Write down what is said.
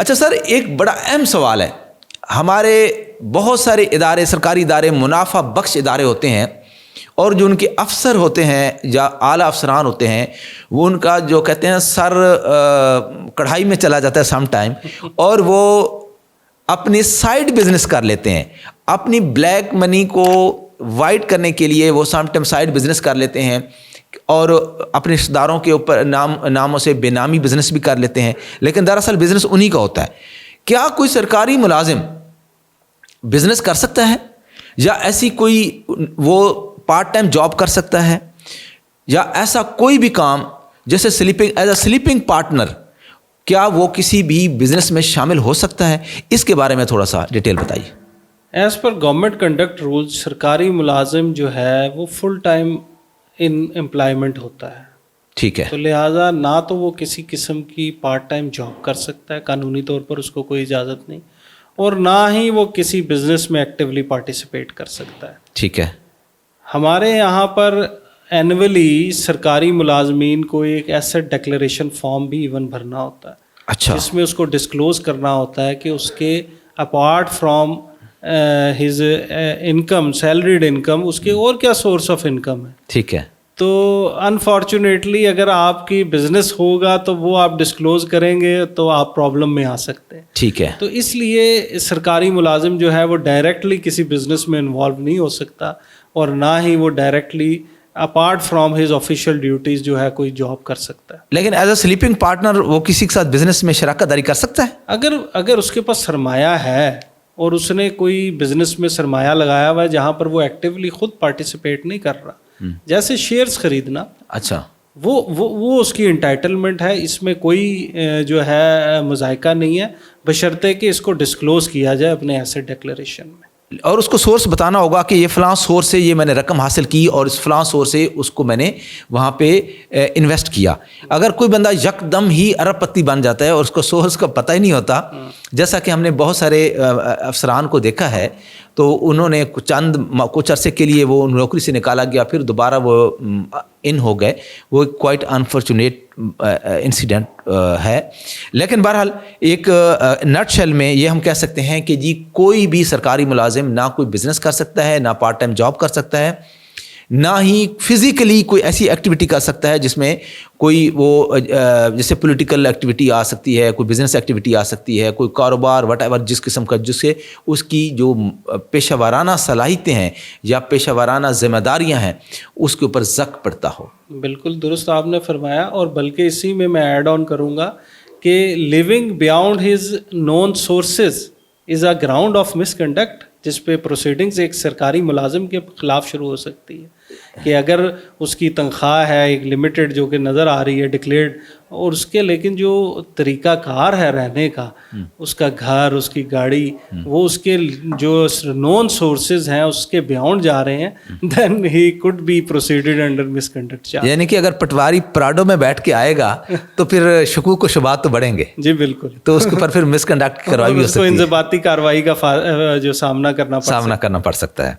اچھا سر، ایک بڑا اہم سوال ہے، ہمارے بہت سارے ادارے، سرکاری ادارے، منافع بخش ادارے ہوتے ہیں، اور جو ان کے افسر ہوتے ہیں یا اعلیٰ افسران ہوتے ہیں، وہ ان کا جو کہتے ہیں سر کڑھائی میں چلا جاتا ہے سم ٹائم، اور وہ اپنی سائڈ بزنس کر لیتے ہیں، اپنی بلیک منی کو وائٹ کرنے کے لیے وہ سم ٹائم سائڈ بزنس کر لیتے ہیں، اور اپنے رشتہ داروں کے اوپر ناموں سے بے نامی بزنس بھی کر لیتے ہیں، لیکن دراصل بزنس انہی کا ہوتا ہے۔ کیا کوئی سرکاری ملازم بزنس کر سکتا ہے، یا ایسی کوئی وہ پارٹ ٹائم جاب کر سکتا ہے، یا ایسا کوئی بھی کام جیسے ایز اے سلیپنگ پارٹنر، کیا وہ کسی بھی بزنس میں شامل ہو سکتا ہے؟ اس کے بارے میں تھوڑا سا ڈیٹیل بتائیے۔ As per government conduct rule, سرکاری ملازم جو ہے وہ فل ٹائم ان امپلائمنٹ ہوتا ہے، ٹھیک ہے، تو لہٰذا نہ تو وہ کسی قسم کی پارٹ ٹائم جاب کر سکتا ہے، قانونی طور پر اس کو کوئی اجازت نہیں، اور نہ ہی وہ کسی بزنس میں ایکٹیولی پارٹیسپیٹ کر سکتا ہے۔ ٹھیک ہے، ہمارے یہاں پر اینولی سرکاری ملازمین کو ایک ایسٹ ڈکلیریشن فارم بھی ایون بھرنا ہوتا ہے، اچھا، جس میں اس کو ڈسکلوز کرنا ہوتا ہے کہ اس کے apart from his income, salaried income, اس کے اور کیا سورس آف انکم ہے۔ ٹھیک ہے، تو انفارچونیٹلی اگر آپ کی بزنس ہوگا تو وہ آپ ڈسکلوز کریں گے تو آپ پرابلم میں آ سکتے ہیں۔ ٹھیک ہے، تو اس لیے سرکاری ملازم جو ہے وہ ڈائریکٹلی کسی بزنس میں انوالو نہیں ہو سکتا، اور نہ ہی وہ directly apart from his official duties جو ہے کوئی جاب کر سکتا ہے۔ لیکن ایز اے سلیپنگ پارٹنر وہ کسی کے ساتھ بزنس میں شراکت داری کر سکتا ہے؟ اگر اس کے پاس سرمایہ ہے اور اس نے کوئی بزنس میں سرمایہ لگایا ہوا ہے جہاں پر وہ ایکٹیولی خود پارٹیسپیٹ نہیں کر رہا، جیسے شیئرز خریدنا، اچھا، وہ اس کی انٹائٹلمنٹ ہے، اس میں کوئی جو ہے مذائقہ نہیں ہے، بشرطے کہ اس کو ڈسکلوز کیا جائے اپنے ایسٹ ڈکلیریشن میں، اور اس کو سورس بتانا ہوگا کہ یہ فلاں سورس سے یہ میں نے رقم حاصل کی، اور اس فلاں سورس سے اس کو میں نے وہاں پہ انویسٹ کیا۔ اگر کوئی بندہ یک دم ہی ارب پتی بن جاتا ہے اور اس کو سورس کا پتہ ہی نہیں ہوتا، جیسا کہ ہم نے بہت سارے افسران کو دیکھا ہے، تو انہوں نے کچھ عرصے کے لیے وہ نوکری سے نکالا گیا، پھر دوبارہ وہ ان ہو گئے، وہ کوائٹ انفارچونیٹ انسیڈنٹ ہے۔ لیکن بہرحال ایک نٹ شیل میں یہ ہم کہہ سکتے ہیں کہ جی کوئی بھی سرکاری ملازم نہ کوئی بزنس کر سکتا ہے، نہ پارٹ ٹائم جاب کر سکتا ہے، نہ ہی فزیکلی کوئی ایسی ایکٹیویٹی کر سکتا ہے جس میں کوئی وہ جیسے پولیٹیکل ایکٹیویٹی آ سکتی ہے، کوئی بزنس ایکٹیویٹی آ سکتی ہے، کوئی کاروبار وٹ ایور جس قسم کا، جس سے اس کی جو پیشہ ورانہ صلاحیتیں ہیں یا پیشہ ورانہ ذمہ داریاں ہیں اس کے اوپر زک پڑتا ہو۔ بالکل درست آپ نے فرمایا، اور بلکہ اسی میں ایڈ آن کروں گا کہ living beyond his known sources is a ground of misconduct, جس پہ پروسیڈنگز ایک سرکاری ملازم کے خلاف شروع ہو سکتی ہے کہ اگر اس کی تنخواہ ہے ایک لمیٹڈ جو کہ نظر آ رہی ہے ڈکلیئرڈ، اور اس کے لیکن جو طریقہ کار ہے رہنے کا، اس کا گھر، اس کی گاڑی، وہ اس کے جو نون سورسز ہیں اس کے بیاؤنڈ جا رہے ہیں، then he could be proceeded under misconduct. یعنی کہ اگر پٹواری پراڈو میں بیٹھ کے آئے گا تو پھر شکوک و شبہات تو بڑھیں گے۔ جی بالکل، تو اس کے اوپر پھر مس کنڈکٹ کروائی بھی ہو سکتی ہے، انضباطی کارروائی کا جو سامنا کرنا پڑ سکتا ہے۔